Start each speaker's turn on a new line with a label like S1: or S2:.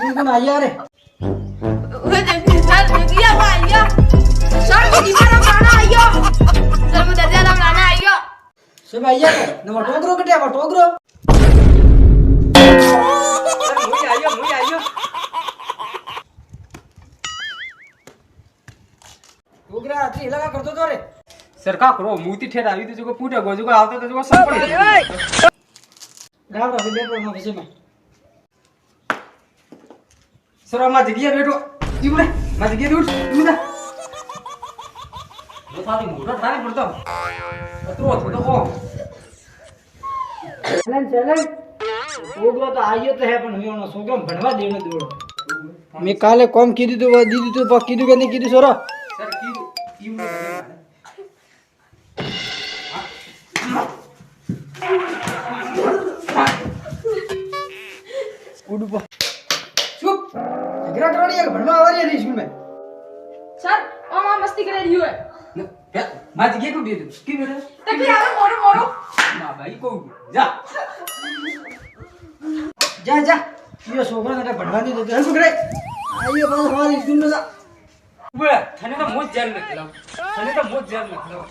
S1: तुम आइए रे
S2: सर दिया वो आइयो सर मेरी मारा माना आइयो सर मुझे दर्जा दाम लाना आइयो
S1: सब आइए नंबर टोकरो कटे अब टोकरो
S3: सर मुई आइयो
S1: टोकरा आती लगा करतो तो रे
S3: सर का करो मूती ठेर આવી તો જો પૂટે ગો જો આવતો તો જો સર પડી
S1: राम राम बेटो नो विषय में
S3: સર આમાં જગ્યા બેઠો ઈબરે માં જગ્યા દૂર ઈબરે જો તારી મોટો ઠારી પડતો અતરો થોડો ઓ
S1: चलन टोकरो तो आइए तो है पण मैं ओनो सोकरो भणवा देने दोड़ो मैं काले कॉम कीधु तो दीदी तो कीधु के नहीं कीधु सोरा
S3: સર કીધું ઈબરે
S1: उड़ पा चुप झगड़ा करो नहीं भणवा आ रही है स्कूल में
S2: सर ओ मां मस्ती करे रही है
S3: માં જગ્યા કો દીધું કી બેઠો
S2: तकी आवे मोरो मोरो
S3: માં ભાઈ કો જા
S1: जा जा ये सोकरा ने भणवा दी तो हल पकड़े आइए बस हमारी स्कूल में जा
S3: ઉભરે તને તો મોજ જાર નથી લાવ તને તો મોજ જાર નથી લાવ